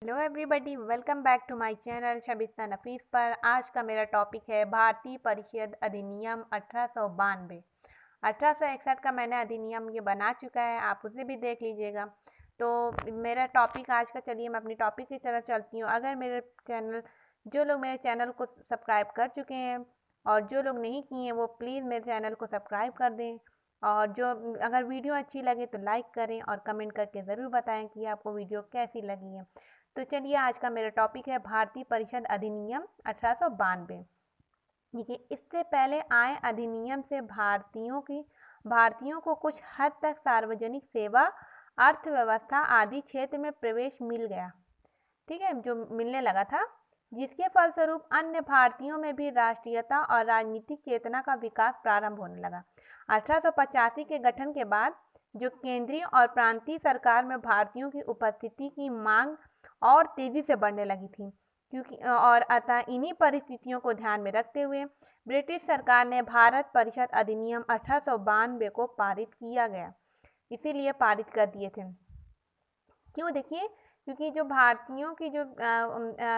Hello everybody, welcome back to my channel Shabista Nafees पर। आज का मेरा टॉपिक है भारतीय परिषद अधिनियम 1892। 1861 का मैंने अधिनियम ये बना चुका है, आप उसे भी देख लीजिएगा। तो मेरा टॉपिक आज का, चलिए मैं अपनी टॉपिक की तरफ चलती हूँ। अगर जो लोग मेरे चैनल को सब्सक्राइब कर चुके हैं और जो लोग नहीं किए हैं वो प्लीज़ मेरे चैनल को सब्सक्राइब कर दें। और जो अगर वीडियो अच्छी लगे तो लाइक करें और कमेंट करके ज़रूर बताएं कि आपको वीडियो कैसी लगी है। तो चलिए, आज का मेरा टॉपिक है भारतीय परिषद अधिनियम 1892। देखिए, इससे पहले आए अधिनियम से भारतीयों को कुछ हद तक सार्वजनिक सेवा, अर्थव्यवस्था आदि क्षेत्र में प्रवेश मिल गया। ठीक है, जो मिलने लगा था, जिसके फलस्वरूप अन्य भारतीयों में भी राष्ट्रीयता और राजनीतिक चेतना का विकास प्रारंभ होने लगा। 1885 के गठन के बाद जो केंद्रीय और प्रांतीय सरकार में भारतीयों की उपस्थिति की मांग और तेजी से बढ़ने लगी थी, क्योंकि और अतः इन्हीं परिस्थितियों को ध्यान में रखते हुए ब्रिटिश सरकार ने भारत परिषद अधिनियम 1892 को पारित किया गया। इसीलिए पारित कर दिए थे। क्यों? देखिए, क्योंकि जो भारतीयों की जो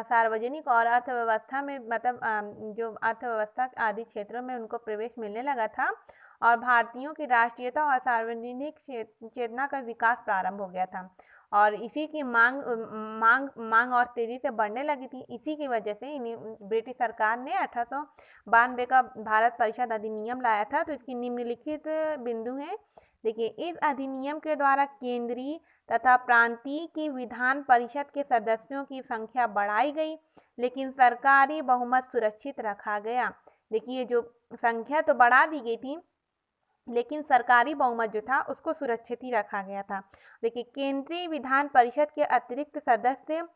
सार्वजनिक और अर्थव्यवस्था में, मतलब जो अर्थव्यवस्था आदि क्षेत्रों में उनको प्रवेश मिलने लगा था और भारतीयों की राष्ट्रीयता और सार्वजनिक चेतना का विकास प्रारंभ हो गया था और इसी की मांग और तेजी से बढ़ने लगी थी। इसी की वजह से ब्रिटिश सरकार ने 1892 का भारत परिषद अधिनियम लाया था। तो इसकी निम्नलिखित बिंदु हैं। देखिए, इस अधिनियम के द्वारा केंद्रीय तथा प्रांतीय की विधान परिषद के सदस्यों की संख्या बढ़ाई गई, लेकिन सरकारी बहुमत सुरक्षित रखा गया। देखिए, जो संख्या तो बढ़ा दी गई थी, लेकिन सरकारी बहुमत जो था उसको सुरक्षित ही रखा गया था। देखिए, केंद्रीय विधान परिषद के अतिरिक्त सदस्य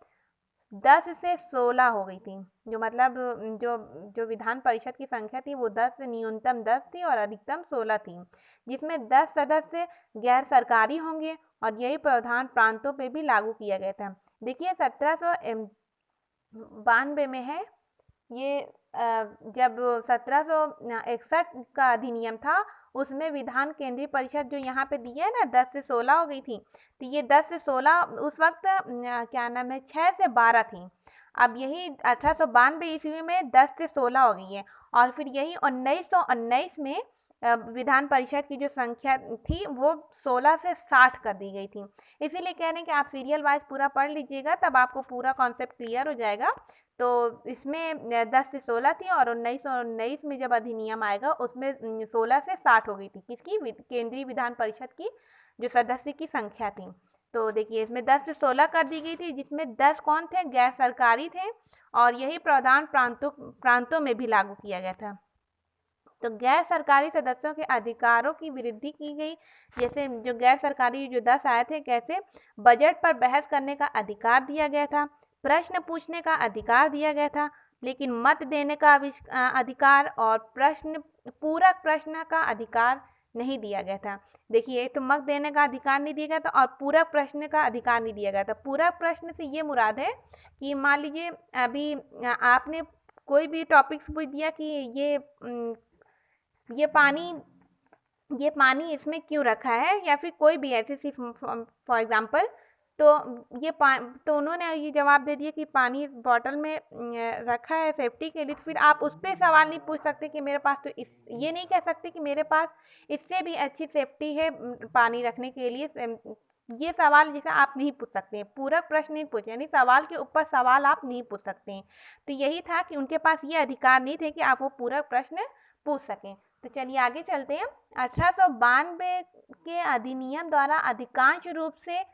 10 से 16 हो गई थी। जो मतलब जो जो विधान परिषद की संख्या थी वो 10 न्यूनतम 10 थी और अधिकतम 16 थी, जिसमें 10 सदस्य गैर सरकारी होंगे और यही प्रावधान प्रांतों पे भी लागू किया गया था। देखिए, 1792 में है ये। जब 1761 का अधिनियम था उसमें विधान केंद्रीय परिषद जो यहाँ पे दिया है ना, 10 से 16 हो गई थी। तो ये 10 से 16 उस वक्त क्या नाम है, 6 से 12 थी। अब यही 1892 ईस्वी में 10 से 16 हो गई है और फिर यही 1919 में विधान परिषद की जो संख्या थी वो 16 से 60 कर दी गई थी। इसीलिए कह रहे हैं कि आप सीरियल वाइज पूरा पढ़ लीजिएगा, तब आपको पूरा कॉन्सेप्ट क्लियर हो जाएगा। तो इसमें 10 से 16 थी और 1919 में जब अधिनियम आएगा उसमें 16 से 60 हो गई थी। किसकी? केंद्रीय विधान परिषद की जो सदस्य की संख्या थी। तो देखिए, इसमें 10 से 16 कर दी गई थी, जिसमें 10 कौन थे? गैर सरकारी थे और यही प्रावधान प्रांतों में भी लागू किया गया था। तो गैर सरकारी सदस्यों के अधिकारों की वृद्धि की गई। जैसे जो गैर सरकारी जो 10 आए थे, कैसे? बजट पर बहस करने का अधिकार दिया गया था, प्रश्न पूछने का अधिकार दिया गया था, लेकिन मत देने का अधिकार और पूरक प्रश्न का अधिकार नहीं दिया गया था। देखिए, तो मत देने का अधिकार नहीं दिया गया था और पूरक प्रश्न का अधिकार नहीं दिया गया था। पूरक प्रश्न से ये मुराद है कि मान लीजिए अभी आपने कोई भी टॉपिक्स पूछ दिया कि ये पानी इसमें क्यों रखा है, या फिर कोई भी ऐसे सिर्फ फॉर एग्जांपल, तो उन्होंने ये जवाब दे दिया कि पानी बॉटल में रखा है सेफ्टी के लिए। तो फिर आप उस पर सवाल नहीं पूछ सकते कि मेरे पास तो ये नहीं कह सकते कि मेरे पास इससे भी अच्छी सेफ्टी है पानी रखने के लिए। ये सवाल जैसे आप नहीं पूछ सकते हैं, पूरक प्रश्न नहीं पूछे, यानी सवाल के ऊपर सवाल आप नहीं पूछ सकते हैं। तो यही था कि उनके पास ये अधिकार नहीं थे कि आप वो पूरक प्रश्न पूछ सकें। तो चलिए आगे चलते हैं। 1892 के अधिनियम द्वारा अधिकांश रूप से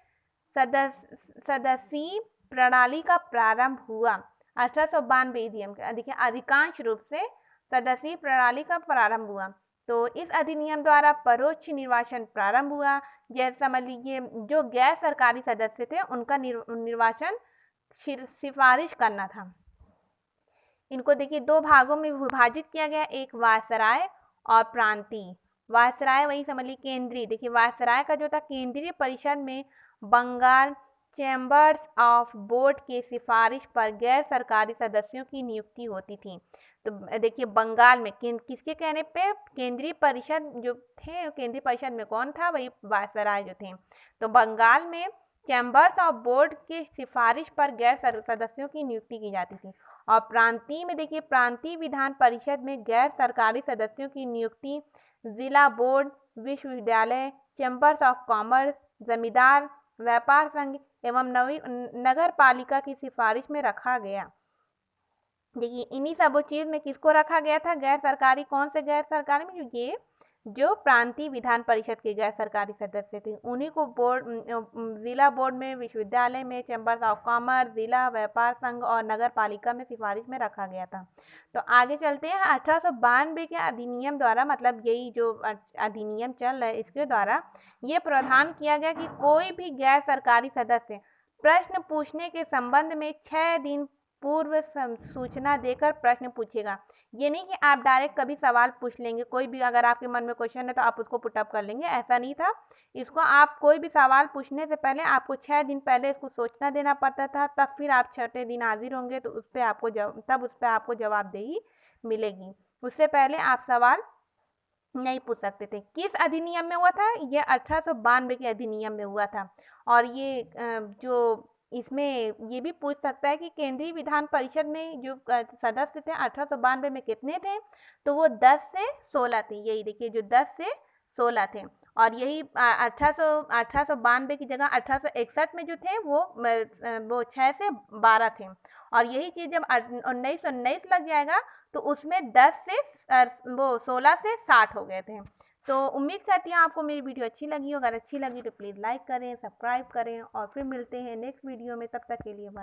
सदस्यीय प्रणाली का प्रारंभ हुआ। 1892 अधिनियम का देखिए, अधिकांश रूप से सदस्यीय प्रणाली का प्रारंभ हुआ। तो इस अधिनियम द्वारा परोक्ष निर्वाचन प्रारंभ हुआ। जैसे समझ लीजिए, जो गैर सरकारी सदस्य थे उनका निर्वाचन सिफारिश करना था। इनको देखिए 2 भागों में विभाजित किया गया, एक वायसराय और प्रांतीय। वायसराय वही समझ लीजिए केंद्रीय। देखिए, वायसराय का जो था केंद्रीय परिषद में बंगाल चैम्बर्स ऑफ बोर्ड के सिफारिश पर गैर सरकारी सदस्यों की नियुक्ति होती थी। तो देखिए, बंगाल में किसके कहने पे? केंद्रीय परिषद जो थे, केंद्रीय परिषद में कौन था? वही वायसराय जो थे। तो बंगाल में चैम्बर्स ऑफ बोर्ड की सिफारिश पर गैर सदस्यों की नियुक्ति की जाती थी। और प्रांतीय में देखिए, प्रांतीय विधान परिषद में गैर सरकारी सदस्यों की नियुक्ति जिला बोर्ड, विश्वविद्यालय, चैम्बर्स ऑफ कॉमर्स, जमींदार, व्यापार संघ एवं नगर पालिका की सिफारिश में रखा गया। देखिए, इन्हीं सब चीज में किसको रखा गया था गैर सरकारी? कौन से गैर सरकारी में? जो प्रांतीय विधान परिषद के गैर सरकारी सदस्य थे उन्हीं को बोर्ड, जिला बोर्ड में, विश्वविद्यालय में, चैम्बर्स ऑफ कॉमर्स, जिला व्यापार संघ और नगर पालिका में सिफारिश में रखा गया था। तो आगे चलते हैं। 1892 के अधिनियम द्वारा, मतलब यही जो अधिनियम चल रहा है इसके द्वारा ये प्रावधान किया गया कि कोई भी गैर सरकारी सदस्य प्रश्न पूछने के संबंध में 6 दिन पूर्व सूचना देकर प्रश्न पूछेगा। ये नहीं कि आप डायरेक्ट कभी सवाल पूछ लेंगे, कोई भी अगर आपके मन में क्वेश्चन है तो आप उसको पुटअप कर लेंगे, ऐसा नहीं था। इसको आप कोई भी सवाल पूछने से पहले आपको 6 दिन पहले इसको सूचना देना पड़ता था, तब फिर आप 6ठे दिन हाजिर होंगे तो उस पर आपको जवाबदेही मिलेगी। उससे पहले आप सवाल नहीं पूछ सकते थे। किस अधिनियम में हुआ था? ये 1892 के अधिनियम में हुआ था। और ये जो इसमें ये भी पूछ सकता है कि केंद्रीय विधान परिषद में जो सदस्य थे 1892 में कितने थे? तो वो 10 से 16 थे। यही देखिए, जो 10 से 16 थे। और यही 1892 की जगह 1861 में जो थे वो 6 से 12 थे। और यही चीज़ जब 1919 लग जाएगा तो उसमें 10 से 16 से 60 हो गए थे। तो उम्मीद करती हूँ आपको मेरी वीडियो अच्छी लगी हो। अगर अच्छी लगी तो प्लीज़ लाइक करें, सब्सक्राइब करें और फिर मिलते हैं नेक्स्ट वीडियो में। तब तक के लिए बाय।